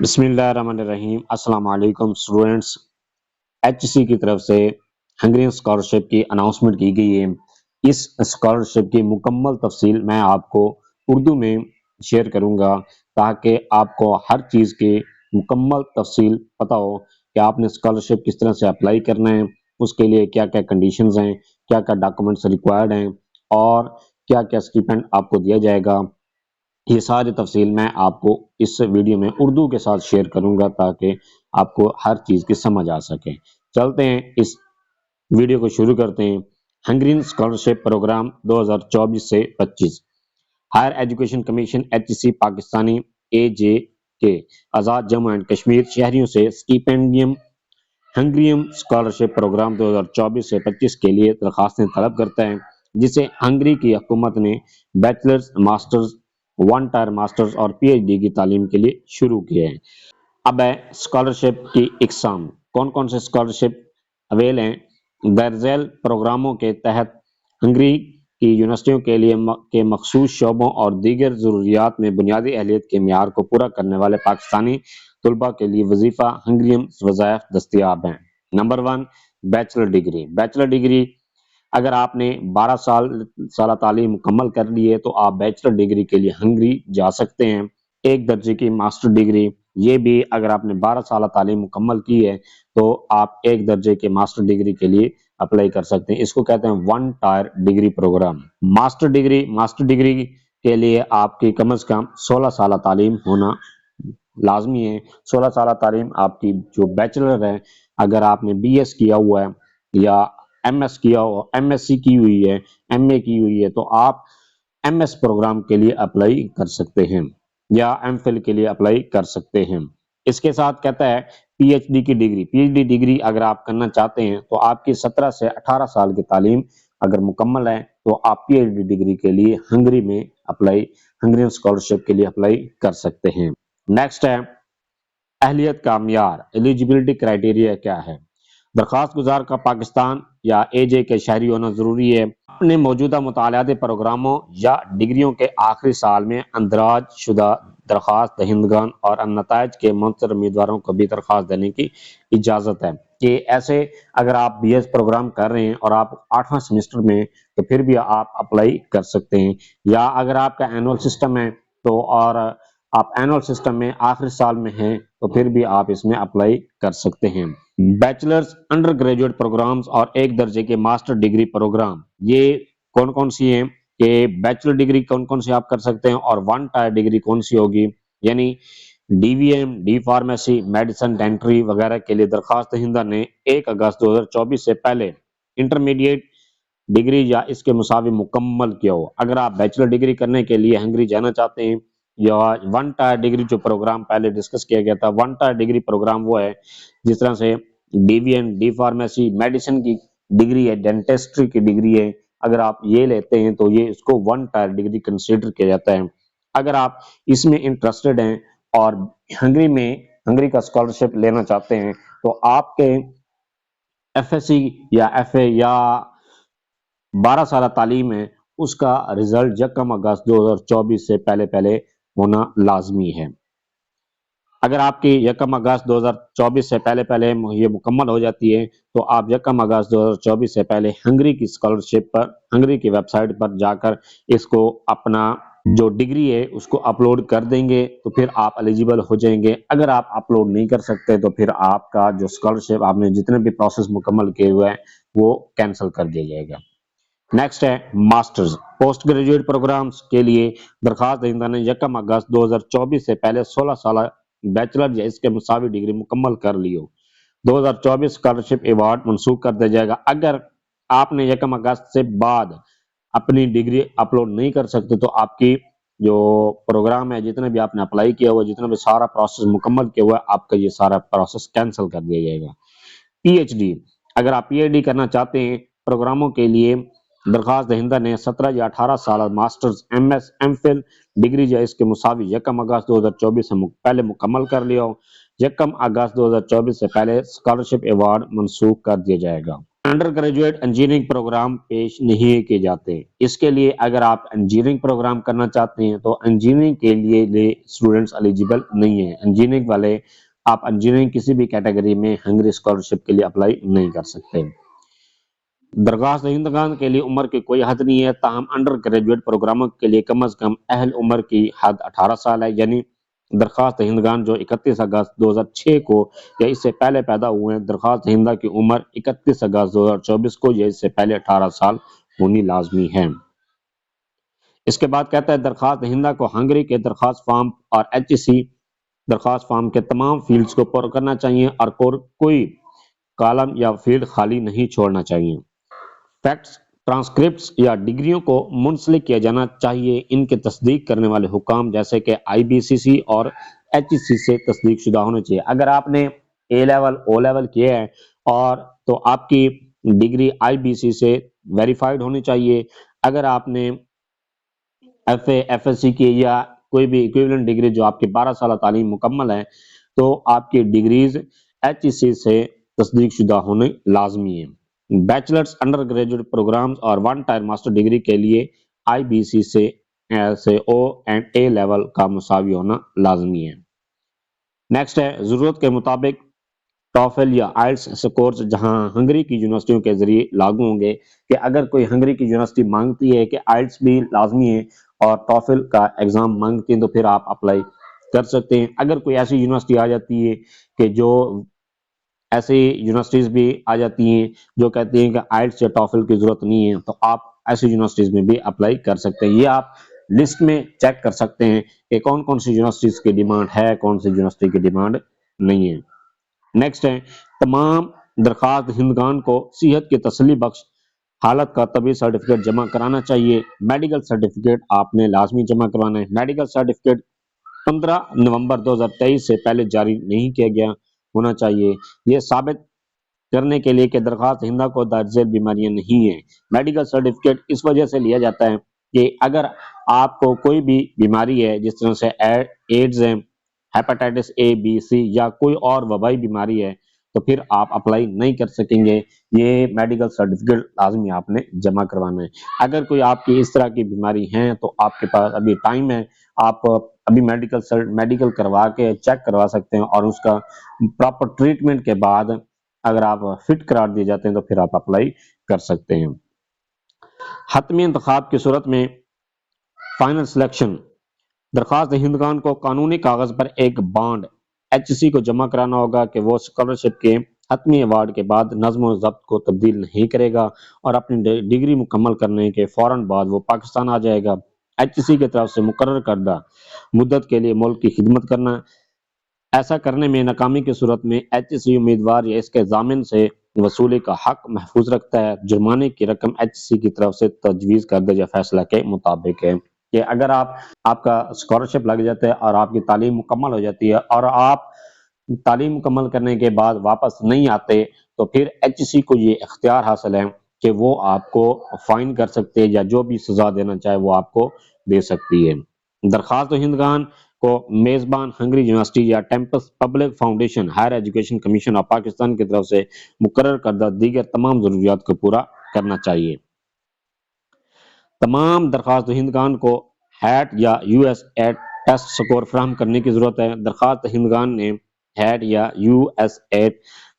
بسم اللہ الرحمن الرحیم۔ السلام علیکم اسٹوڈنٹس، ایچ سی کی طرف سے ہنگرین اسکالرشپ کی اناؤنسمنٹ کی گئی ہے۔ اس اسکالرشپ کی مکمل تفصیل میں آپ کو اردو میں شیئر کروں گا تاکہ آپ کو ہر چیز کی مکمل تفصیل پتہ ہو کہ آپ نے اسکالرشپ کس طرح سے اپلائی کرنا ہے، اس کے لیے کیا کیا کنڈیشنز ہیں، کیا کیا ڈاکومنٹس ریکوائرڈ ہیں اور کیا کیا اسٹیپنڈ آپ کو دیا جائے گا۔ یہ ساری تفصیل میں آپ کو اس ویڈیو میں اردو کے ساتھ شیئر کروں گا تاکہ آپ کو ہر چیز کی سمجھ آ سکے۔ چلتے ہیں اس ویڈیو کو شروع کرتے ہیں۔ ہنگرین اسکالرشپ پروگرام 2024 سے 25۔ Higher education commission H C Pakistani A J K Azad Jammu and Kashmir شہریوں سے اسٹیپینڈیم ہنگرین اسکالرشپ پروگرام 2024 سے 25 کے لیے درخواستیں طلب کرتا ہے، جسے ہنگری کی حکومت نے bachelors, masters, one tier masters اور پی ایچ ڈی کی تعلیم کے لیے شروع کیے ہیں۔ اب ہے اسکالرشپ کی اقسام، کون کون سے اسکالرشپ اویل ہیں۔ درج ذیل پروگراموں کے تحت ہنگری کی یونیورسٹیوں کے لیے کے مخصوص شعبوں اور دیگر ضروریات میں بنیادی اہلیت کے معیار کو پورا کرنے والے پاکستانی طلباء کے لیے وظیفہ ہنگرین وظائف دستیاب ہیں۔ Number 1، bachelor degree. Bachelor degree اگر آپ نے 12 سالہ تعلیم مکمل کر لی ہے تو آپ بیچلر ڈگری کے لیے ہنگری جا سکتے ہیں۔ ایک درجے کی ماسٹر ڈگری، یہ بھی اگر آپ نے 12 سالہ تعلیم مکمل کی ہے تو آپ ایک درجے کے ماسٹر ڈگری کے لیے اپلائی کر سکتے ہیں۔ اس کو کہتے ہیں one tier degree program. Master degree کے لیے آپ کی کم از کم 16 سالہ تعلیم ہونا لازمی ہے۔ 16 سالہ تعلیم آپ کی جو بیچلر ہے، اگر آپ نے بی ایس کیا ہوا ہے یا ایم ایس کیا ہوا، ایم ایس سی کی ہوئی ہے، ایم اے کی ہوئی ہے تو آپ ایم ایس پروگرام کے لیے اپلائی کر سکتے ہیں یا ایم فل کے لیے اپلائی کر سکتے ہیں۔ اس کے ساتھ کہتا ہے پی ایچ ڈی کی ڈگری۔ پی ایچ ڈی ڈگری اگر آپ کرنا چاہتے ہیں تو آپ کی 17 سے 18 سال کی تعلیم اگر مکمل ہے تو آپ پی ایچ ڈی ڈگری کے لیے ہنگری میں ہنگرین اسکالرشپ کے لیے اپلائی کر سکتے ہیں۔ نیکسٹ ہے اہلیت کا معیار، ایلیجیبلٹی کرائیٹیریا کیا ہے۔ درخواست گزار کا پاکستان یا اے جے کے شہری ہونا ضروری ہے۔ اپنے موجودہ مطالعاتی پروگراموں یا ڈگریوں کے آخری سال میں اندراج شدہ درخواست دہندگان اور ان نتائج کے منتظر امیدواروں کو بھی درخواست دینے کی اجازت ہے کہ ایسے اگر آپ بی ایس پروگرام کر رہے ہیں اور آپ 8واں سیمسٹر میں تو پھر بھی آپ اپلائی کر سکتے ہیں، یا اگر آپ کا اینول سسٹم ہے تو اور آپ اینول سسٹم میں آخری سال میں ہیں تو پھر بھی آپ اس میں اپلائی کر سکتے ہیں۔ بیچلرز، انڈر گریجویٹ پروگرامز اور ایک درجے کے ماسٹر ڈگری پروگرام، یہ کون کون سی ہیں کہ بیچلر ڈگری کون کون سی آپ کر سکتے ہیں اور ون ٹائر ڈگری کون سی ہوگی، یعنی ڈی وی ایم، ڈی فارمیسی، میڈیسن، ڈینٹری وغیرہ کے لیے درخواست دہندہ نے 1 اگست 2024 سے پہلے انٹرمیڈیٹ ڈگری یا اس کے مساوی مکمل کیا ہو۔ اگر آپ بیچلر ڈگری کرنے کے لیے ہنگری جانا چاہتے ہیں یا ون ٹائر ڈگری جو پروگرام پہلے ڈسکس کیا گیا تھا، ون ٹائر ڈگری پروگرام وہ ہے جس طرح سے ڈی وی این، ڈی فارمیسی، میڈیسن کی ڈگری ہے، ڈینٹسٹری کی ڈگری ہے، اگر آپ یہ لیتے ہیں تو یہ اس کو ون ٹائر ڈگری کنسیڈر کیا جاتا ہے۔ اگر آپ اس میں انٹرسٹڈ ہیں اور ہنگری کا اسکالرشپ لینا چاہتے ہیں تو آپ کے ایف ایس سی یا ایف اے یا 12 سالہ تعلیم ہے اس کا رزلٹ 1 اگست 2024 سے پہلے ہونا لازمی ہے۔ اگر آپ کی 1 اگست 2024 سے پہلے یہ مکمل ہو جاتی ہے تو آپ 1 اگست 2024 سے پہلے ہنگری کی اسکالرشپ پر، ہنگری کی ویب سائٹ پر جا کر اس کو اپنا جو ڈگری ہے اس کو اپلوڈ کر دیں گے تو پھر آپ ایلیجیبل ہو جائیں گے۔ اگر آپ اپلوڈ نہیں کر سکتے تو پھر آپ کا جو اسکالرشپ آپ نے جتنے بھی پروسیس مکمل کیے ہوئے ہیں وہ کینسل کر دیا جائے گا۔ نیکسٹ ہے ماسٹرز، پوسٹ گریجویٹ پروگرامز کے لیے درخواست دہندہ نے 1 اگست 2024 سے پہلے 16 سالہ بیچلر یا اس کے مساوی ڈگری مکمل کر لی ہو، 2024 اسکالرشپ ایوارڈ منسوخ کر دیا جائے گا۔ اگر آپ نے 1 اگست سے بعد اپنی ڈگری اپلوڈ نہیں کر سکتے تو آپ کی جو پروگرام ہے، جتنے بھی آپ نے اپلائی کیا ہوا، جتنا بھی سارا پروسیس مکمل کیا ہوا ہے، آپ کا یہ سارا پروسیس کینسل کر دیا جائے گا۔ پی ایچ ڈی، اگر آپ پی ایچ ڈی کرنا چاہتے ہیں پروگراموں کے لیے درخواست دہندہ نے 17 یا 18 سالہ masters, M S, M Phil degree یا اس کے مساوی 1 اگست 2024 سے پہلے مکمل کر لیا ہو، 1 اگست 2024 سے پہلے اسکالرشپ ایوارڈ منسوخ کر دیا جائے گا۔ انڈر گریجویٹ انجینئرنگ پروگرام پیش نہیں کیے جاتے. اس کے لیے اگر آپ انجینئرنگ پروگرام کرنا چاہتے ہیں تو انجینئرنگ کے لیے اسٹوڈنٹس ایلیجیبل نہیں ہیں. انجینئرنگ والے آپ انجینئرنگ کسی بھی کیٹیگری میں ہنگری اسکالرشپ کے لیے اپلائی نہیں کر سکتے. درخواست دہندگان کے لیے عمر کی کوئی حد نہیں ہے، تاہم انڈر گریجویٹ پروگراموں کے لیے کم از کم اہل عمر کی حد 18 سال ہے. یعنی درخواست دہندگان جو 31 اگست 2006 کو یا اس سے پہلے پیدا ہوئے ہیں، درخواست دہندہ کی عمر 31 اگست 2024 کو یا اس سے پہلے 18 سال ہونی لازمی ہے. اس کے بعد کہتا ہے درخواست دہندہ کو ہنگری کے درخواست فارم اور HEC درخواست فارم کے تمام فیلڈز کو پر کرنا چاہیے اور کوئی کالم یا فیلڈ خالی نہیں چھوڑنا چاہیے. فیکٹس، ٹرانسکرپٹس یا ڈگریوں کو منسلک کیا جانا چاہیے. ان کے تصدیق کرنے والے حکام جیسے کہ IBCC اور HEC سے تصدیق شدہ ہونے چاہیے. اگر آپ نے A لیول O لیول کیا ہے اور تو آپ کی ڈگری IBC سے ویریفائڈ ہونی چاہیے. اگر آپ نے FA FSC کی یا کوئی بھی ایکویولنٹ ڈگری جو آپ کی 12 سالہ تعلیم مکمل ہے تو آپ کی ڈگریز HEC سے تصدیق شدہ ہونے لازمی ہیں. بیچلرز انڈر گریجویٹ پروگرامز اور 1 ٹائر ماسٹر ڈگری کے لیے IBC سے O اینڈ A لیول کا مساوی ہونا لازمی ہے. نیکسٹ ہے ضرورت کے مطابق ٹافل یا آئلٹس سکورز جہاں ہنگری کی یونیورسٹیوں کے ذریعے لاگو ہوں گے کہ اگر کوئی ہنگری کی یونیورسٹی مانگتی ہے کہ آئلٹس بھی لازمی ہے اور ٹافل کا ایگزام مانگتی ہیں تو پھر آپ اپلائی کر سکتے ہیں. اگر کوئی ایسی یونیورسٹی آ جاتی ہے کہ جو ایسی یونیورسٹیز بھی آ جاتی ہیں جو کہتی ہیں کہ آئلٹس یا ٹافل کی ضرورت نہیں ہے تو آپ ایسی یونیورسٹیز میں بھی اپلائی کر سکتے ہیں. یہ آپ لسٹ میں چیک کر سکتے ہیں کہ کون کون سی یونیورسٹیز کی ڈیمانڈ ہے، کون سی یونیورسٹی کی ڈیمانڈ نہیں ہے. نیکسٹ ہے تمام درخواست دہندگان کو صحت کی تسلی بخش حالت کا طبی سرٹیفکیٹ جمع کرانا چاہیے. میڈیکل سرٹیفکیٹ آپ نے لازمی جمع کروانا ہے. میڈیکل سرٹیفکیٹ 15 نومبر 2023 سے پہلے جاری نہیں کیا گیا ہونا چاہیے. یہ ثابت کرنے کے لیے کہ درخواست دہندہ کو درج ذیل بیماریاں نہیں ہیں. میڈیکل سرٹیفکیٹ اس وجہ سے لیا جاتا ہے کہ اگر آپ کو کوئی بھی بیماری ہے جس طرح سے ایڈز ہے، ہیپاٹائٹس A B C یا کوئی اور وبائی بیماری ہے تو پھر آپ اپلائی نہیں کر سکیں گے. یہ میڈیکل سرٹیفکیٹ لازمی آپ نے جمع کروانا ہے. اگر کوئی آپ کی اس طرح کی بیماری ہے تو آپ کے پاس ابھی ٹائم ہے، آپ ابھی میڈیکل کروا کے چیک کروا سکتے ہیں اور اس کا پراپر ٹریٹمنٹ کے بعد اگر آپ فٹ قرار دیے جاتے ہیں تو پھر آپ اپلائی کر سکتے ہیں. حتمی انتخاب کی صورت میں فائنل سلیکشن درخواست دہندگان کو قانونی کاغذ پر ایک بانڈ HEC کو جمع کرانا ہوگا کہ وہ اسکالرشپ کے حتمی ایوارڈ کے بعد نظم و ضبط کو تبدیل نہیں کرے گا اور اپنی ڈگری مکمل کرنے کے فوراً بعد وہ پاکستان آ جائے گا. HEC کی طرف سے مقرر کردہ مدت کے لیے ملک کی خدمت کرنا. ایسا کرنے میں ناکامی کی صورت میں HEC امیدوار یا اس کے ضامن سے وصولی کا حق محفوظ رکھتا ہے. جرمانے کی رقم HEC کی طرف سے تجویز کردہ یا فیصلہ کے مطابق ہے کہ اگر آپ کا اسکالرشپ لگ جاتا ہے اور آپ کی تعلیم مکمل ہو جاتی ہے اور آپ تعلیم مکمل کرنے کے بعد واپس نہیں آتے تو پھر HEC کو یہ اختیار حاصل ہے کہ وہ آپ کو فائن کر سکتے ہیں یا جو بھی سزا دینا چاہے وہ آپ کو دے سکتی ہے. درخواست دہندگان کو میزبان ہنگری یونیورسٹی یا Tempus public foundation higher education commission of Pakistan کی طرف سے مقرر کردہ دیگر تمام ضروریات کو پورا کرنا چاہیے. تمام درخواست دہندگان کو ہیٹ یا USA ٹیسٹ سکور فراہم کرنے کی ضرورت ہے. درخواست دہندگان نے ہیٹ یا USA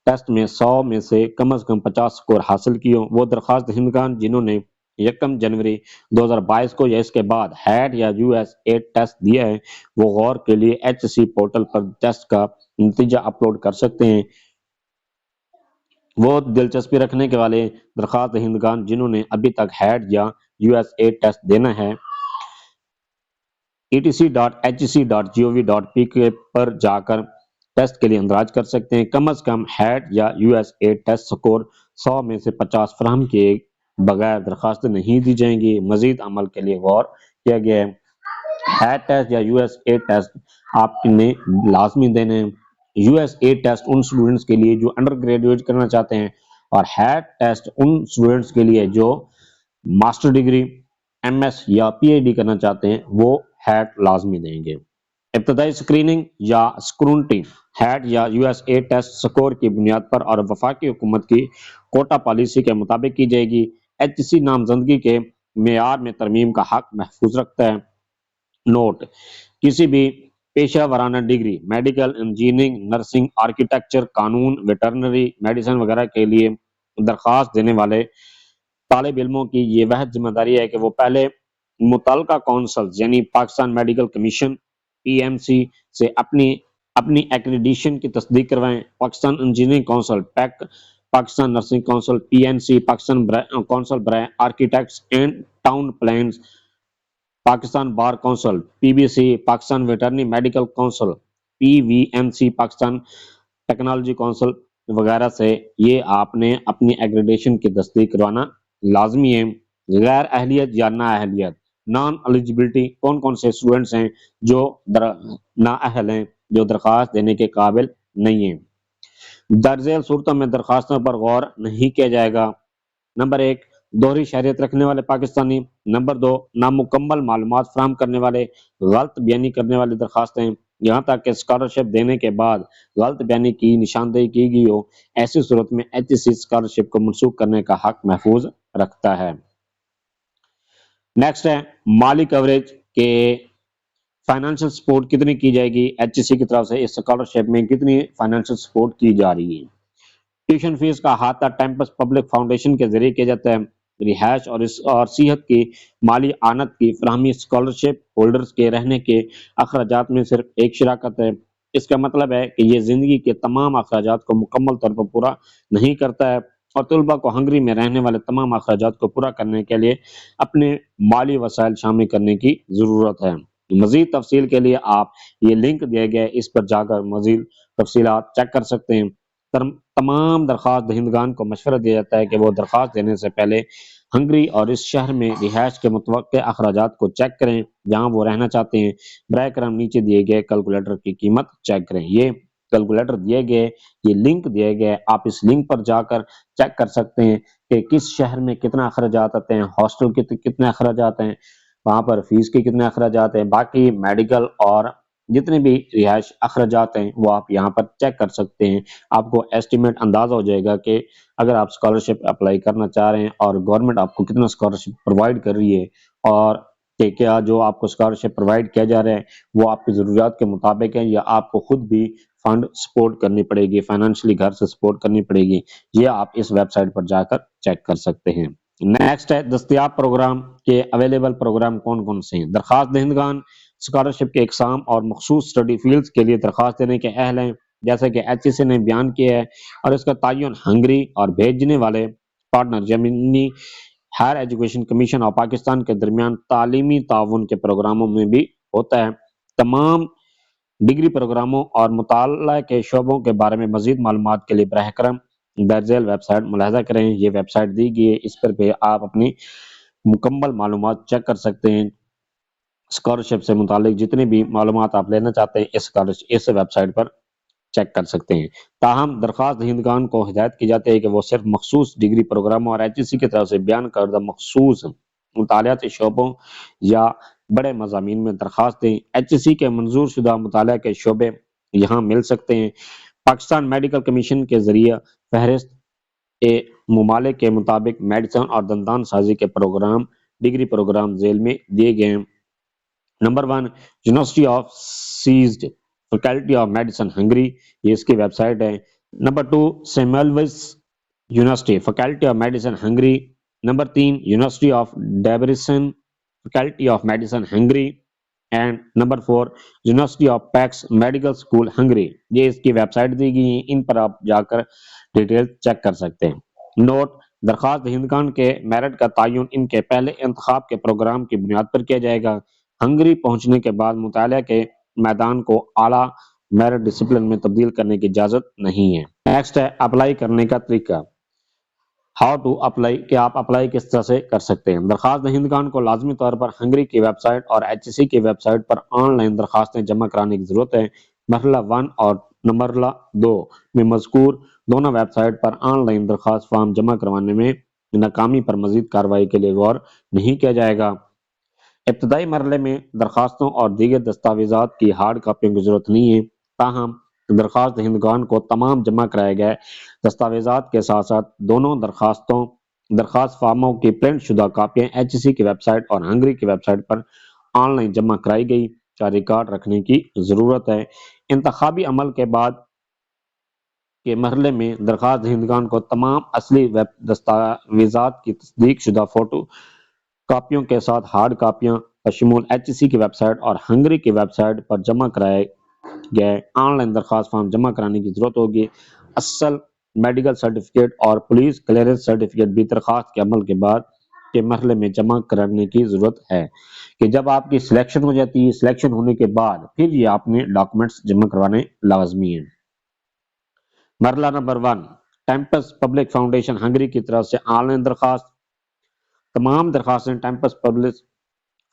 ٹیسٹ میں 100 میں سے کم از کم 50 سکور حاصل کیے ہوں. وہ درخواست دہندگان جنہوں نے 1 جنوری 2022 کو یا اس کے بعد ہیٹ یا USA ٹیسٹ دیا ہے وہ غور کے لیے HEC پورٹل پر ٹیسٹ کا نتیجہ اپلوڈ کر سکتے ہیں. وہ دلچسپی رکھنے کے والے درخواست دہندگان جنہوں نے ابھی تک ہیٹ یا USA ٹیسٹ دینا ہے etc.hec.gov.pk پر جا کر ٹیسٹ کے لیے اندراج کر سکتے ہیں. کم از کم ہیٹ یا USA ٹیسٹ سکور 100 میں سے 50 فراہم کیے بغیر درخواستیں نہیں دی جائیں گی. مزید عمل کے لیے غور کیا گیا ہے. ہیٹ ٹیسٹ یا USA ٹیسٹ آپ نے لازمی دینے ہیں. USA ٹیسٹ ان اسٹوڈنٹس کے لیے جو انڈر گریجویٹ کرنا چاہتے ہیں اور ہیٹ ٹیسٹ ان اسٹوڈنٹس کے لیے جو ماسٹر ڈگری MS یا PhD کرنا چاہتے ہیں وہ ہیٹ لازمی دیں گے. ابتدائی اسکریننگ یا اسکرونٹی ہیٹ یا USA ٹیسٹ سکور کی بنیاد پر اور وفاقی حکومت کی کوٹا پالیسی کے مطابق کی جائے گی۔ ایچ سی نامزدگی کے معیار میں ترمیم کا حق محفوظ رکھتا ہے۔ نوٹ: کسی بھی پیشہ ورانہ degree, medical, engineering, nursing, architecture, قانون، ویٹرنری میڈیسن وغیرہ کے لیے درخواست دینے والے طالب علموں کی یہ وحد ذمہ داری ہے کہ وہ پہلے متعلقہ کونسلز یعنی Pakistan medical commission P M C سے اپنی ایکریڈیشن کی تصدیق کروائیں۔ Pakistan engineering council PEC, Pakistan nursing council P N C, Pakistan council برائے architects and town planners, Pakistan bar council P B C, Pakistan veterinary medical council P V M C, Pakistan technology council وغیرہ سے یہ آپ نے اپنی ایگریڈیشن کی تصدیق کروانا لازمی ہے۔ غیر اہلیت یا نااہلیت، نان ایلیجبلٹی، کون کون سے اسٹوڈنٹس ہیں جو نااہل ہیں، جو درخواست دینے کے قابل نہیں ہیں۔ درج ذیل صورتوں میں درخواستوں پر غور نہیں کیا جائے گا۔ نمبر 1، دوہری شہریت رکھنے والے پاکستانی۔ نمبر 2، نامکمل معلومات فراہم کرنے والے، غلط بیانی کرنے والی درخواستیں، یہاں تک کہ اسکالرشپ دینے کے بعد غلط بیانی کی نشاندہی کی گئی ہو، ایسی صورت میں ایچ سی اسکالرشپ کو منسوخ کرنے کا حق محفوظ رکھتا ہے۔ نیکسٹ ہے مالی کوریج کے فائنینشل سپورٹ کتنی کی جائے گی، ایچ سی کی طرف سے اس اسکالرشپ میں کتنی فائنینشل سپورٹ کی جا رہی ہے۔ ٹیوشن فیس کا احاطہ ٹیمپس پبلک فاؤنڈیشن کے ذریعے کیا جاتا ہے۔ رہائش اور صحت کی مالی اعانت کی فراہمی اسکالرشپ ہولڈرز کے رہنے کے اخراجات میں صرف ایک شراکت ہے۔ اس کا مطلب ہے کہ یہ زندگی کے تمام اخراجات کو مکمل طور پر پورا نہیں کرتا ہے اور طلباء کو ہنگری میں رہنے والے تمام اخراجات کو پورا کرنے کے لیے اپنے مالی وسائل شامل کرنے کی ضرورت ہے۔ مزید تفصیل کے لیے آپ یہ لنک دیا گیا ہے، اس پر جا کر مزید تفصیلات چیک کر سکتے ہیں۔ تمام درخواست دہندگان کو مشورہ دیا جاتا ہے کہ وہ درخواست دینے سے پہلے ہنگری اور اس شہر میں رہائش کے متوقع اخراجات کو چیک کریں جہاں وہ رہنا چاہتے ہیں۔ براہ کرم نیچے دیے گئے کیلکولیٹر کی قیمت چیک کریں۔ یہ کیلکولیٹر دیے گئے، یہ لنک دیے گئے، آپ اس لنک پر جا کر چیک کر سکتے ہیں کہ کس شہر میں کتنا اخراجات آتے ہیں، ہاسٹل کے کتنے اخراجات ہیں، وہاں پر فیس کے کتنے اخراجات ہیں، باقی میڈیکل اور جتنے بھی رہائش اخراجات ہیں وہ آپ یہاں پر چیک کر سکتے ہیں۔ آپ کو ایسٹیمیٹ اندازہ ہو جائے گا کہ اگر آپ اسکالرشپ اپلائی کرنا چاہ رہے ہیں اور گورنمنٹ آپ کو کتنا اسکالرشپ پرووائڈ کر رہی ہے، اور کہ کیا جو آپ کو اسکالرشپ پرووائڈ کیا جا رہا ہے وہ آپ کی ضروریات کے مطابق ہے یا آپ کو خود بھی فنڈ سپورٹ کرنی پڑے گی، فائنینشلی گھر سے سپورٹ کرنی پڑے گی۔ یہ آپ اس ویب سائٹ پر جا کر چیک کر سکتے ہیں۔ نیکسٹ ہے دستیاب پروگرام کے اویلیبل پروگرام کون کون سے ہیں۔ درخواست دہندگان اسکالرشپ کے اقسام اور مخصوص اسٹڈی فیلڈز کے لیے درخواست دینے کے اہل ہیں، جیسا کہ ایچ سی نے بیان کیا ہے، اور اس کا تعین ہنگری اور بھیجنے والے پارٹنر یعنی ہائر ایجوکیشن کمیشن اور پاکستان کے درمیان تعلیمی تعاون کے پروگراموں میں بھی ہوتا ہے۔ تمام ڈگری پروگراموں اور مطالعہ کے شعبوں کے بارے میں مزید معلومات کے لیے براہ کرم درج ذیل ویب سائٹ ملاحظہ کریں۔ یہ ویب سائٹ دی گئی ہے، اس پر بھی آپ اپنی مکمل معلومات چیک کر سکتے ہیں۔ اسکالرشپ سے متعلق جتنی بھی معلومات آپ لینا چاہتے ہیں اس ویب سائٹ پر چیک کر سکتے ہیں۔ تاہم درخواست دہندگان کو ہدایت کی جاتی ہے کہ وہ صرف مخصوص ڈگری پروگراموں اور ایچ سی کی طرف سے بیان کردہ مخصوص مطالعاتی شعبوں یا بڑے مضامین میں درخواست دیں۔ ایچ سی کے منظور شدہ مطالعہ کے شعبے یہاں مل سکتے ہیں۔ پاکستان میڈیکل کمیشن کے ذریعہ فہرست ممالک کے مطابق میڈیسن اور دندان سازی کے پروگرام ڈگری پروگرام ذیل میں دیے گئے ہیں۔ Number 1، university of Szeged faculty of medicine Hungary, یہ اس کی ویب سائٹ ہے۔ Number 2، Semmelweis university faculty of medicine Hungary. Number 3، university of Debrecen faculty of medicine Hungary. And number 4، university of Pecs medical school Hungary, یہ اس کی web site دی گئی ہیں، ان پر آپ جا کر ڈیٹیل چیک کر سکتے ہیں۔ نوٹ: درخواست دہندگان کے میرٹ کا تعین ان کے پہلے انتخاب کے پروگرام کی بنیاد پر کیا جائے گا۔ ہنگری پہنچنے کے بعد مطالعہ کے میدان کو اعلیٰ میرٹ ڈسپلن میں تبدیل کرنے کی اجازت نہیں ہے۔ نیکسٹ ہے اپلائی کرنے کا طریقہ، ہاؤ ٹو اپلائی، کہ آپ اپلائی کس طرح سے کر سکتے ہیں۔ درخواست دہندگان کو لازمی طور پر ہنگری کی ویب سائٹ اور ایچ سی کی ویب سائٹ پر آن لائن درخواستیں جمع کرانے کی ضرورت ہے۔ مرحلہ 1 اور مرحلہ 2 میں مذکور دونوں ویب سائٹ پر آن لائن درخواست فارم جمع کروانے میں ناکامی پر مزید کارروائی کے لیے غور نہیں کیا جائے گا۔ ابتدائی مرحلے میں درخواستوں اور دیگر دستاویزات کی ہارڈ کاپیوں کی ضرورت نہیں ہے، تاہم درخواست دہندگان کو تمام جمع کرائے گئے دستاویزات کے ساتھ ساتھ دونوں درخواست فارموں کی پرنٹ شدہ کاپیاں ایچ سی کی ویب سائٹ اور ہنگری کی ویب سائٹ پر آن لائن جمع کرائی گئی کا ریکارڈ رکھنے کی ضرورت ہے۔ انتخابی عمل کے بعد کے مرحلے میں درخواست دہندگان کو تمام اصلی دستاویزات کی تصدیق شدہ فوٹو کاپیوں کے ساتھ ہارڈ کاپیاں بشمول ایچ سی کی ویب سائٹ اور ہنگری کی ویب سائٹ پر جمع کرائے گئے آن لائن درخواست فارم جمع کرانے کی ضرورت ہوگی۔ اصل میڈیکل سرٹیفکیٹ اور پولیس کلیئرنس سرٹیفکیٹ بھی درخواست کے عمل کے بعد کے مرحلے میں جمع کرنے کی ضرورت ہے کہ جب آپ کی سلیکشن ہو جاتی ہے، سلیکشن ہونے کے بعد پھر یہ آپ نے ڈاکومنٹس جمع کروانے لازمی ہیں۔ مرحلہ نمبر 1، ٹیمپس پبلک فاؤنڈیشن ہنگری کی طرف سے آن لائن درخواست۔ تمام درخواستیں ٹیمپس پبلک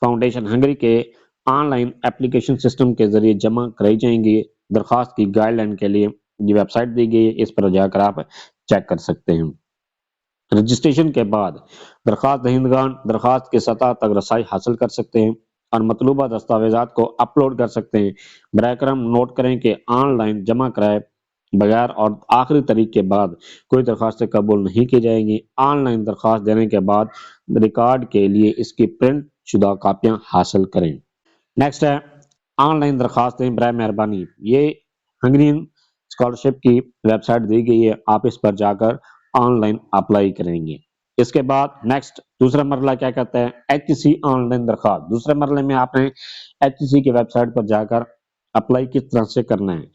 فاؤنڈیشن ہنگری کے آن لائن اپلیکیشن سسٹم کے ذریعے جمع کرائی جائیں گی۔ درخواست کی گائیڈ لائن کے لیے یہ ویب سائٹ دی گئی ہے، اس پر جا کر آپ چیک کر سکتے ہیں۔ رجسٹریشن کے بعد درخواست دہندگان درخواست کی سطح تک رسائی حاصل کر سکتے ہیں اور مطلوبہ دستاویزات کو اپلوڈ کر سکتے ہیں۔ براہ کرم نوٹ کریں کہ آن لائن جمع کرائے بغیر اور آخری تاریخ کے بعد کوئی درخواستیں قبول نہیں کی جائیں گی۔ آن لائن درخواست دینے کے بعد ریکارڈ کے لیے اس کی پرنٹ شدہ کاپیاں حاصل کریں۔ نیکسٹ ہے آن لائن درخواستیں برائے مہربانی۔ یہ ہنگرین اسکالرشپ کی ویب سائٹ دی گئی ہے، آپ اس پر جا کر آن لائن اپلائی کریں گے۔ اس کے بعد نیکسٹ دوسرا مرحلہ کیا کہتا ہے؟ ایچ سی آن لائن درخواست۔ دوسرے مرحلے میں آپ نے ایچ سی کی ویب سائٹ پر جا کر اپلائی کس طرح سے کرنا ہے۔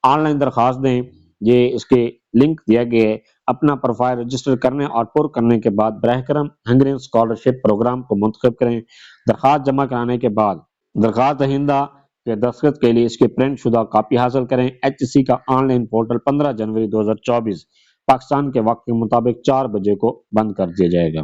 آن لائن درخواست دیں، یہ اس کے لنک دیا گیا ہے۔ اپنا پروفائل رجسٹر کرنے اور پر کرنے کے بعد براہ کرم ہنگرین اسکالرشپ پروگرام کو منتخب کریں۔ درخواست جمع کرانے کے بعد درخواست دہندہ کے دستخط کے لیے اس کی پرنٹ شدہ کاپی حاصل کریں۔ ایچ سی کا آن لائن پورٹل 15 جنوری 2024 پاکستان کے وقت کے مطابق 4 بجے کو بند کر دیا جائے گا۔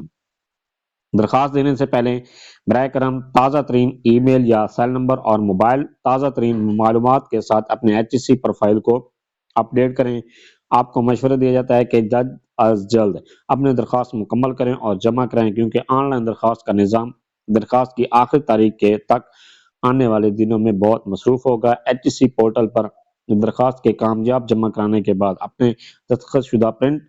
درخواست دینے سے پہلے براہ کرم تازہ ترین ای میل یا سیل نمبر اور موبائل تازہ ترین معلومات کے ساتھ اپنے ایچ سی پروفائل کو اپڈیٹ کریں۔ آپ کو مشورہ دیا جاتا ہے کہ جلد از جلد اپنے درخواست مکمل کریں اور جمع کریں، کیونکہ آن لائن درخواست کا نظام درخواست کی آخری تاریخ کے تک آنے والے دنوں میں بہت مصروف ہوگا۔ ایچ سی پورٹل پر درخواست کے کامیاب جمع کرانے کے بعد اپنے دستخط شدہ پرنٹ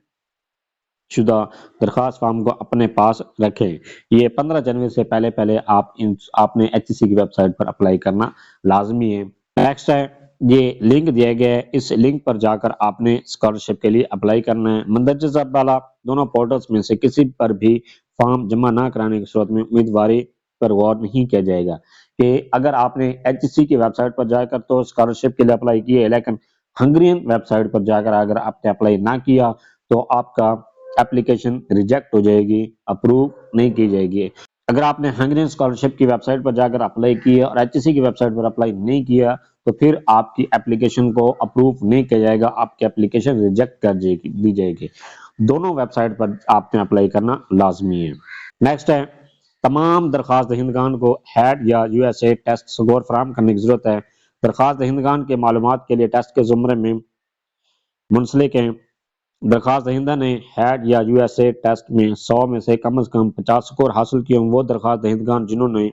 شدہ درخواست فارم کو اپنے پاس رکھیں۔ یہ 15 جنوری سے پہلے آپ نے ایچ سی کی ویب سائٹ پر اپلائی کرنا لازمی ہے۔ نیکسٹ ہے یہ لنک دیا گیا ہے، اس لنک پر جا کر آپ نے اسکالرشپ کے لیے اپلائی کرنا ہے۔ مندرجہ ذیل بالا دونوں پورٹلز میں سے کسی پر بھی فارم جمع نہ کرانے کی صورت میں امیدواری پر غور نہیں کیا جائے گا کہ اگر آپ نے ایچ سی کی ویب سائٹ پر جا کر تو اسکالرشپ کے لیے اپلائی کیے، لیکن ہنگرین ویب سائٹ پر جا کر اگر آپ نے اپلائی نہ کیا تو آپ کا اپلیکیشن ریجیکٹ ہو جائے گی، اپروو نہیں کی جائے گی۔ اگر آپ نے ہنگرین اسکالرشپ کی ویب سائٹ پر جا کر اپلائی کیا اور ایچ سی کی ویب سائٹ پر اپلائی نہیں کیا تو پھر آپ کی اپلیکیشن کو اپروو نہیں کیا جائے گا، آپ کی اپلیکیشن ریجیکٹ کر دی جائے گی۔ دونوں ویب سائٹ پر آپ نے اپلائی کرنا لازمی ہے۔ نیکسٹ ہے تمام درخواست دہندگان کو ہیڈ یا U S a test score فراہم کرنے کی ضرورت ہے۔ درخواست دہندگان کے معلومات کے لیے ٹیسٹ کے زمرے میں منسلک ہیں۔ درخواست دہندہ نے ہیڈ یا یو ایس اے ٹیسٹ میں 100 میں سے کم از کم 50 سکور حاصل کیے ہوں۔ وہ درخواست دہندگان جنہوں نے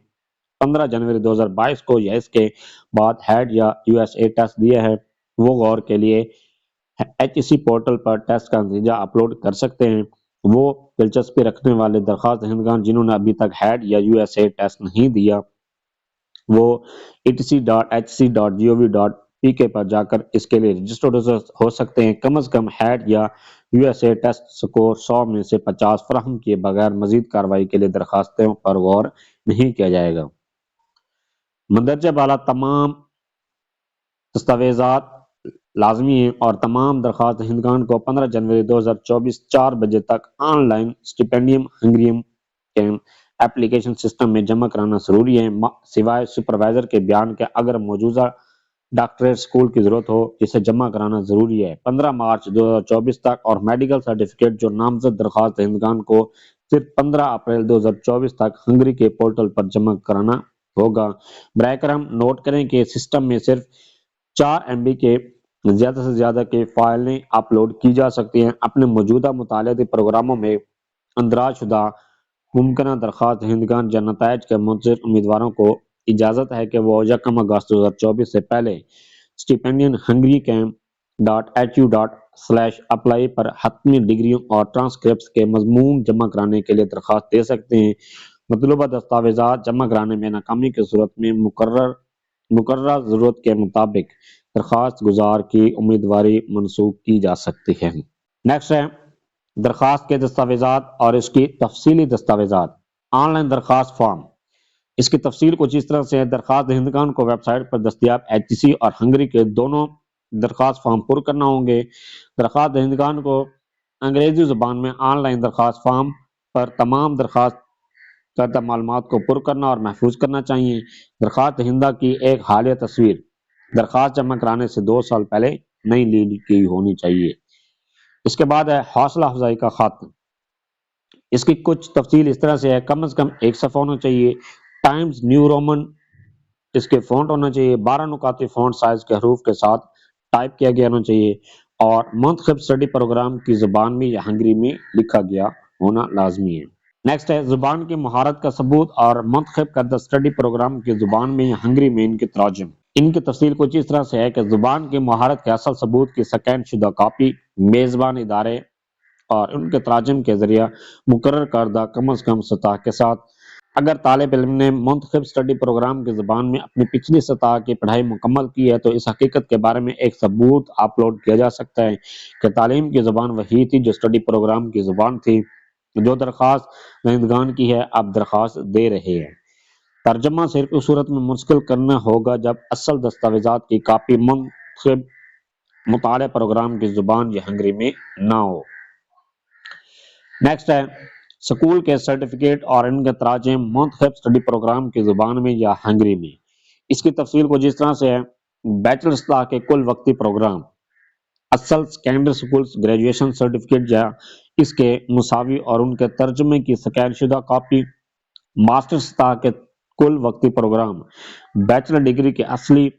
15 جنوری 2022 کو یا اس کے بعد ہیڈ یا یو ایس اے ٹیسٹ دیا ہے، وہ غور کے لیے ایچ سی پورٹل پر ٹیسٹ کا نتیجہ اپلوڈ کر سکتے ہیں۔ وہ دلچسپی رکھنے والے درخواست دہندگان جنہوں نے ابھی تک ہیڈ یا یو ایس اے ٹیسٹ نہیں دیا، وہ etc.hc.gov.pk پر جا کر اس کے لیے رجسٹرڈ ہو سکتے ہیں۔ کم از کم ہیڈ یا U S a test score 100 میں سے 50 فراہم کیے بغیر مزید کارروائی کے لیے درخواستوں پر غور نہیں کیا جائے گا۔ مندرجہ بالا تمام دستاویزات لازمی ہیں اور تمام درخواست دہندگان کو 15 جنوری 2024 4 بجے تک آن لائن اسٹیپینڈیم ہنگریم کے اپلیکیشن سسٹم میں جمع کرانا ضروری ہے، سوائے سپروائزر کے بیان کے اگر موجودہ ڈاکٹریٹ سکول کی ضرورت ہو جسے جمع کرانا ضروری ہے۔ 15 مارچ 2024 تک اور میڈیکل سرٹیفکیٹ جو نامزد درخواست دہندگان کو صرف 15 اپریل 2024 تک ہنگری کے پورٹل پر جمع کرانا ہوگا۔ براہ کرم نوٹ کریں کہ سسٹم میں صرف 4 MB کے زیادہ سے زیادہ کے فائلیں اپلوڈ کی جا سکتی ہیں۔ اپنے موجودہ مطالعاتی پروگراموں میں اندراج شدہ ممکنہ درخواست دہندگان یا نتائج کے منتظر امیدواروں کو اجازت ہے کہ وہ 1 اگست 2024 سے پہلے اسٹیپینڈیم ہنگری کے www.hu.apply پر حتمی ڈگریوں اور ٹرانسکرپٹس کے مضمون جمع کرانے کے لیے درخواست دے سکتے ہیں۔ مطلوبہ دستاویزات جمع کرانے میں ناکامی کی صورت میں مقررہ ضرورت کے مطابق درخواست گزار کی امیدواری منسوخ کی جا سکتی ہے۔ نیکسٹ ہے درخواست کے دستاویزات اور اس کی تفصیلی دستاویزات۔ آن لائن درخواست فارم، اس کی تفصیل کچھ اس طرح سے ہے۔ درخواست دہندگان کو ویب سائٹ پر دستیاب HTC اور ہنگری کے دونوں درخواست فارم پر کرنا ہوں گے۔ درخواست دہندگان کو انگریزی زبان میں آن لائن درخواست فارم پر تمام درخواست کردہ معلومات کو پر کرنا اور محفوظ کرنا چاہیے۔ درخواست دہندہ کی ایک حالیہ تصویر درخواست جمع کرانے سے 2 سال پہلے نئی لی گئی ہونی چاہیے۔ اس کے بعد ہے حوصلہ افزائی کا خط۔ اس کی کچھ تفصیل اس طرح سے ہے: کم از کم 1 صفحہ ہونا چاہیے، ٹائمز نیو رومن اس کے فونٹ ہونا چاہیے، 12 نقاطی فونٹ سائز کے حروف کے ساتھ ٹائپ کیا گیا ہونا چاہیے، اور منتخب اسٹڈی پروگرام کی زبان میں یا ہنگری میں لکھا گیا ہونا لازمی ہے۔ نیکسٹ ہے زبان کی مہارت کا ثبوت اور منتخب کردہ اسٹڈی پروگرام کی زبان میں یا ہنگری میں ان کے تراجم۔ ان کی تفصیل کچھ اس طرح سے ہے کہ زبان کی مہارت کے اصل ثبوت کی سکین شدہ کاپی میزبان ادارے اور ان کے تراجم کے ذریعہ مقرر کردہ کم از کم سطح کے ساتھ۔ اگر طالب علم نے منتخب اسٹڈی پروگرام کی زبان میں اپنی پچھلی سطح کی پڑھائی مکمل کی ہے تو اس حقیقت کے بارے میں ایک ثبوت اپلوڈ کیا جا سکتا ہے کہ تعلیم کی زبان وہی تھی جو اسٹڈی پروگرام کی زبان تھی جو درخواست دہندگان کی ہے اب درخواست دے رہے ہیں۔ ترجمہ صرف اس صورت میں منتقل کرنا ہوگا جب اصل دستاویزات کی کاپی منتخب مطالعہ پروگرام کی زبان یا ہنگری میں نہ ہو۔ نیکسٹ ہے سکول کے سرٹیفکیٹ اور ان کے تراجم منتخب اسٹڈی پروگرام کی زبان میں یا ہنگری میں۔ اس کی تفصیل کو جس طرح سے ہے: بیچلر سطح کے کل وقتی پروگرام، اصل سیکنڈری سکول گریجویشن سرٹیفکیٹ یا اس کے مساوی اور ان کے ترجمے کی سکین شدہ کاپی، ماسٹر سطح کے کل وقتی پروگرام، بیچلر ڈگری کے اصلی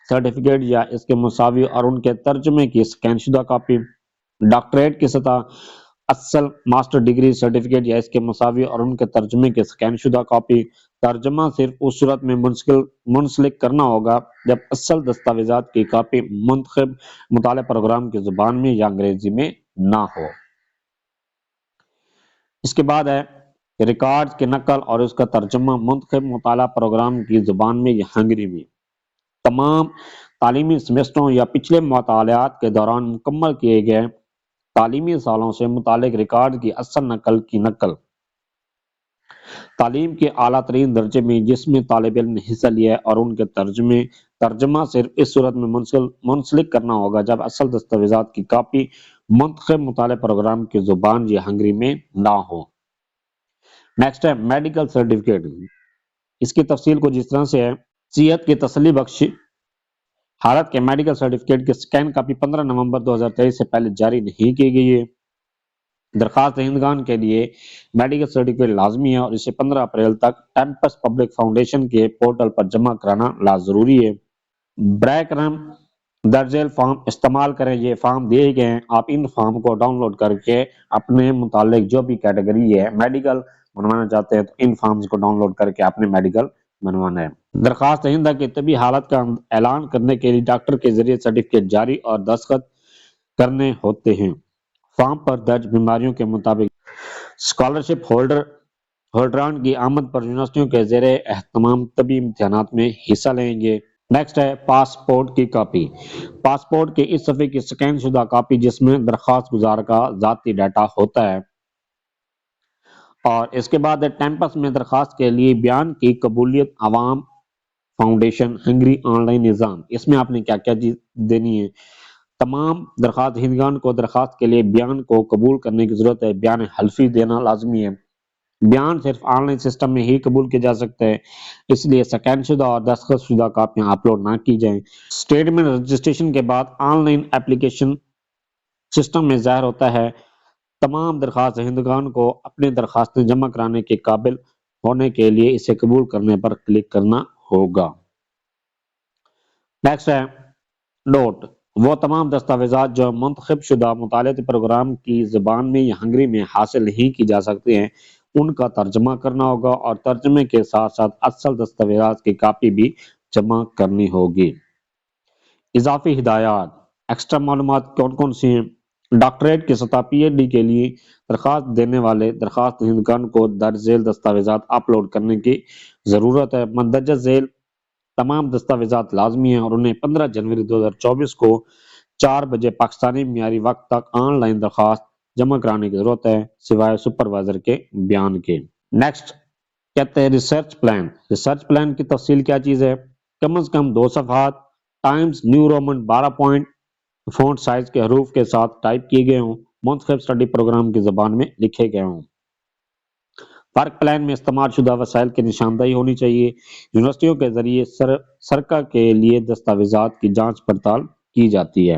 سرٹیفکیٹ یا اس کے مساوی اور ان کے ترجمے کی سکین شدہ کاپی، ڈاکٹریٹ کی سطح، اصل ماسٹر ڈگری سرٹیفکیٹ یا اس کے مساوی اور ان کے ترجمے کی سکین شدہ کاپی۔ ترجمہ صرف اس صورت میں منسلک کرنا ہوگا جب اصل دستاویزات کی کاپی منتخب مطالعہ پروگرام کی زبان میں یا انگریزی میں نہ ہو۔ اس کے بعد ہے ریکارڈز کی نقل اور اس کا ترجمہ منتخب مطالعہ پروگرام کی زبان میں یا ہنگری میں۔ تمام تعلیمی سیمسٹروں یا پچھلے مطالعات کے دوران مکمل کیے گئے تعلیمی سالوں سے متعلق ریکارڈ کی اصل نقل کی نقل، تعلیم کے اعلیٰ ترین درجے میں جس میں طالب علم نے حصہ لیا ہے اور ان کے ترجمہ صرف اس صورت میں منسلک کرنا ہوگا جب اصل دستاویزات کی کاپی منتخب مطالعہ پروگرام کی زبان یا ہنگری میں نہ ہو۔ نیکسٹ ہے میڈیکل سرٹیفکیٹ۔ اس کی تفصیل کو جس طرح سے ہے: صحت کی تسلی بخش حالت کے میڈیکل سرٹیفکیٹ کی سکین کاپی 15 نومبر 2023 سے پہلے جاری نہیں کی گئی ہے۔ درخواست دہندگان کے لیے میڈیکل سرٹیفکیٹ لازمی ہے اور اسے 15 اپریل تک ٹیمپس پبلک فاؤنڈیشن کے پورٹل پر جمع کرانا ضروری ہے۔ برائے کرم درج ذیل فارم استعمال کریں، یہ فارم دیے گئے ہیں، آپ ان فارم کو ڈاؤن لوڈ کر کے اپنے متعلق جو بھی کیٹیگری ہے میڈیکل بنوانا چاہتے ہیں تو ان فارمز کو ڈاؤن لوڈ کر کے اپنے میڈیکل بنوانا ہے۔ درخواست دہندہ کی طبی حالت کا اعلان کرنے کے لیے ڈاکٹر کے ذریعے سرٹیفکیٹ جاری اور دستخط کرنے ہوتے ہیں۔ فارم پر درج بیماریوں کے مطابق اسکالرشپ ہولڈران کی آمد پر یونیورسٹیوں کے زیر اہتمام طبی امتحانات میں حصہ لیں گے۔ نیکسٹ ہے پاسپورٹ کی کاپی۔ پاسپورٹ کے اس صفحے کی سکین شدہ کاپی جس میں درخواست گزار کا ذاتی ڈیٹا ہوتا ہے، اور اس کے بعد ٹیمپس میں درخواست کے لیے بیان کی قبولیت عوام فاؤنڈیشن ہنگری آن لائن نظام۔ اس میں آپ نے کیا کیا دینی ہے؟ تمام درخواست دہندگان کو درخواست کے لیے بیان کو قبول کرنے کی ضرورت ہے۔ بیان حلفی دینا لازمی ہے۔ بیان صرف آن لائن سسٹم میں ہی قبول کیا جا سکتا ہے، اس لیے سکین شدہ اور دستخط شدہ کاپیاں اپلوڈ نہ کی جائیں۔ اسٹیٹمنٹ رجسٹریشن کے بعد آن لائن اپلیکیشن سسٹم میں ظاہر ہوتا ہے۔ تمام درخواست دہندگان کو اپنی درخواستیں جمع کرانے کے قابل ہونے کے لیے اسے قبول کرنے پر کلک کرنا ہوگا۔ نیکسٹ ہے نوٹ: وہ تمام دستاویزات جو منتخب شدہ مطالعاتی پروگرام کی زبان میں یا ہنگری میں حاصل نہیں کی جا سکتے ہیں ان کا ترجمہ کرنا ہوگا اور ترجمے کے ساتھ ساتھ اصل دستاویزات کی کاپی بھی جمع کرنی ہوگی۔ اضافی ہدایات: ایکسٹرا معلومات کون کون سی ہیں؟ ڈاکٹریٹ کی سطح پی ایچ ڈی کے لیے درخواست دینے والے درخواست دہندگان کو درج ذیل دستاویزات اپلوڈ کرنے کی ضرورت ہے۔ مندرجہ ذیل تمام دستاویزات لازمی ہیں اور انہیں 15 جنوری 2024 کو 4 بجے پاکستانی معیاری وقت تک آن لائن درخواست جمع کرانے کی ضرورت ہے، سوائے سپروائزر کے بیان کے۔ نیکسٹ کہتے ہیں ریسرچ پلان۔ ریسرچ پلان کی تفصیل کیا چیز ہے؟ کم از کم 2 صفحات، Times new Roman 12 point font size کے حروف کے ساتھ ٹائپ کیے گئے ہوں، منتخب اسٹڈی پروگرام کی زبان میں لکھے گئے ہوں۔ فرق پلان میں استعمال شدہ وسائل کی نشاندہی ہونی چاہیے۔ یونیورسٹیوں کے ذریعے سرکہ کے لیے دستاویزات کی جانچ پڑتال کی جاتی ہے۔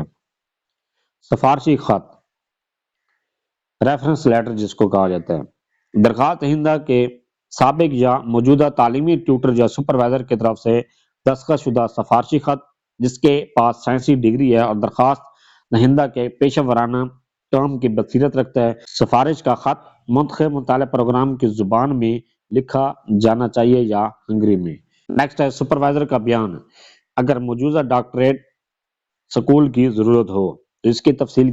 سفارشی خط، ریفرنس لیٹر جس کو کہا جاتا ہے، درخواست دہندہ کے سابق یا موجودہ تعلیمی ٹیوٹر یا سپروائزر کی طرف سے دستخط شدہ سفارشی خط جس کے پاس سائنسی ڈگری ہے اور درخواست دہندہ کے پیشہ ورانہ کام کی بصیرت رکھتا ہے۔ سفارش کا خط منتخب مطالعہ پروگرام کی زبان میں لکھا جانا چاہیے یا ہنگری میں۔ نیکسٹ ہے سپروائزر کا بیان۔ اگر موجودہ ڈاکٹریٹ سکول کی ضرورت ہو تو اس کی تفصیل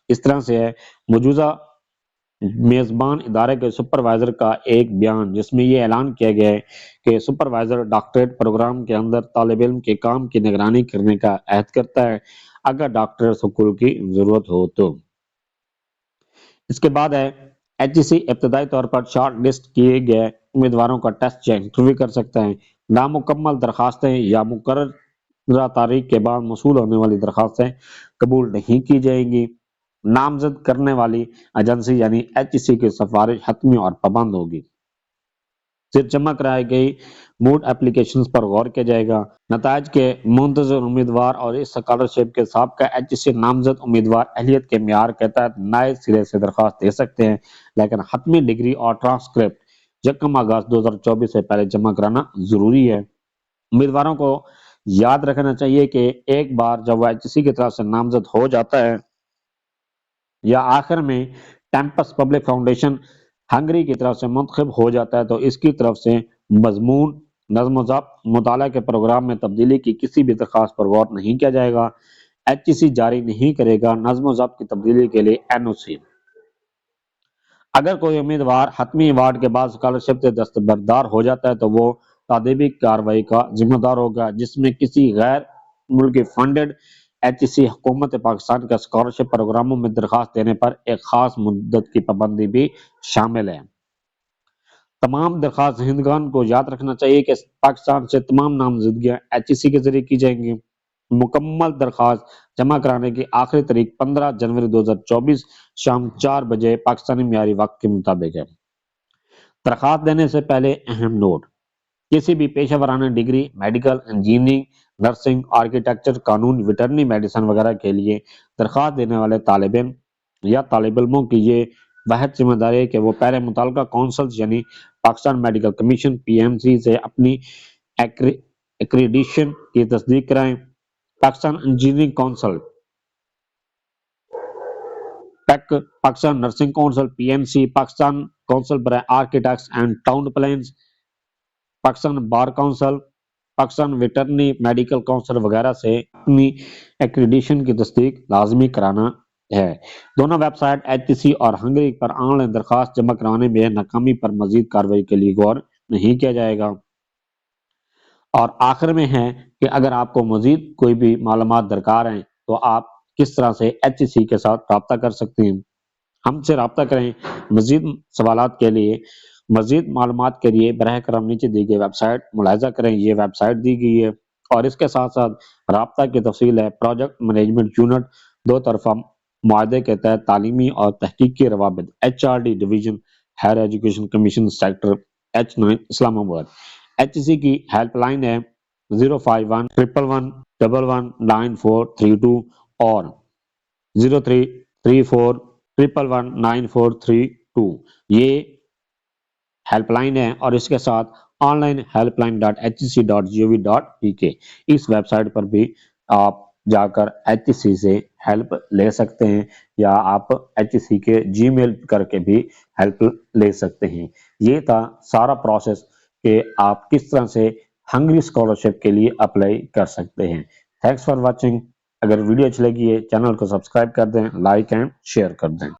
اس طرح سے ہے، موجودہ میزبان ادارے کے سپروائزر کا ایک بیان جس میں یہ اعلان کیا گیا ہے کہ سپروائزر ڈاکٹریٹ پروگرام کے اندر طالب علم کے کام کی نگرانی کرنے کا عہد کرتا ہے اگر ڈاکٹریٹ سکول کی ضرورت ہو تو۔ اس کے بعد ہے ایچ سی ابتدائی طور پر شارٹ لسٹ کیے گئے امیدواروں کا ٹیسٹ یا انٹرویو کر سکتا ہے۔ نامکمل درخواستیں یا مقررہ تاریخ کے بعد موصول ہونے والی درخواستیں قبول نہیں کی جائیں گی۔ نامزد کرنے والی ایجنسی یعنی ایچ سی کی سفارش حتمی اور پابند ہوگی۔ صرف جمع کرائی گئی موڈ اپلیکیشنز پر غور کیا جائے گا۔ نتائج کے منتظر امیدوار اور اس اسکالرشپ کے سابقہ ایچ سی نامزد امیدوار اہلیت کے معیار کے تحت نئے سرے سے درخواست دے سکتے ہیں، لیکن حتمی ڈگری اور ٹرانسکرپٹ 1 اگست 2024 سے پہلے جمع کرانا ضروری ہے۔ امیدواروں کو یاد رکھنا چاہیے کہ ایک بار جب وہ ایچ سی کی طرف سے نامزد ہو جاتا ہے یا آخر میں ٹیمپس پبلک فاؤنڈیشن ہنگری کی طرف سے منتخب ہو جاتا ہے تو اس کی طرف سے مضمون، نظم و ضبط، مطالعہ کے پروگرام میں تبدیلی کی کسی بھی درخواست پر غور نہیں کیا جائے گا۔ ایچ سی جاری نہیں کرے گا نظم و ضبط کی تبدیلی کے لیے این او سی۔ اگر کوئی امیدوار حتمی ایوارڈ کے بعد اسکالرشپ سے دستبردار ہو جاتا ہے تو وہ تادیبی کارروائی کا ذمہ دار ہوگا جس میں کسی غیر ملکی فنڈڈ ایچ سی حکومت پاکستان کے اسکالرشپ پروگراموں میں درخواست دینے پر ایک خاص مدت کی پابندی بھی شامل ہے۔ تمام درخواست دہندگان کو یاد رکھنا چاہیے کہ پاکستان سے تمام نامزدگیاں ایچ سی کے ذریعے کی جائیں گی۔ مکمل درخواست جمع کرانے کی آخری تاریخ 15 جنوری 2024 شام 4 بجے پاکستانی معیاری وقت کے مطابق ہے۔ درخواست دینے سے پہلے اہم نوٹ: کسی بھی پیشہ ورانہ degree, medical, engineering, nursing, architecture, قانون، ویٹرنری میڈیسن وغیرہ کے لیے درخواست دینے والے طالب علم یا طالب علموں کی یہ واحد ذمہ داری ہے کہ وہ پہلے متعلقہ کونسلز یعنی پاکستان میڈیکل کمیشن (PMC) سے اپنی ایکریڈیشن کی تصدیق کرائیں۔ Pakistan engineering council PEC, Pakistan nursing council (PNC), Pakistan council برائے architects and town planning, Pakistan bar council, Pakistan veterinary medical council وغیرہ سے اپنی ایکریڈیشن کی تصدیق لازمی کرانا ہے۔ دونوں ویب سائٹ ایچ سی اور ہنگری پر آن لائن درخواست جمع کرانے میں ناکامی پر مزید کارروائی کے لیے غور نہیں کیا جائے گا۔ اور آخر میں ہے کہ اگر آپ کو مزید کوئی بھی معلومات درکار ہیں تو آپ کس طرح سے ایچ سی کے ساتھ رابطہ کر سکتے ہیں۔ ہم سے رابطہ کریں۔ مزید سوالات کے لیے، مزید معلومات کے لیے براہ کرم نیچے دی گئی ویب سائٹ ملاحظہ کریں۔ یہ ویب سائٹ دی گئی ہے اور اس کے ساتھ ساتھ رابطہ کی تفصیل ہے۔ پروجیکٹ مینجمنٹ یونٹ، 2 طرفہ معاہدے کے تحت تعلیمی اور تحقیقی روابط، HRD division, higher education commission sector H9 Islamabad. H C کی ہیلپ لائن ہے 05111119432 اور 0334119432۔ یہ ہیلپ لائن ہے اور اس کے ساتھ آن لائن helpline.hc.gov.pk اس ویب سائٹ پر بھی آپ جا کر ایچ سی سے ہیلپ لے سکتے ہیں یا آپ ایچ سی کے جی میل کر کے بھی ہیلپ لے سکتے ہیں۔ یہ تھا سارا پروسیس کہ آپ کس طرح سے ہنگری اسکالرشپ کے لیے اپلائی کر سکتے ہیں۔ Thanks for watching. اگر ویڈیو اچھی لگی ہے چینل کو سبسکرائب کر دیں، لائک اینڈ شیئر کر دیں۔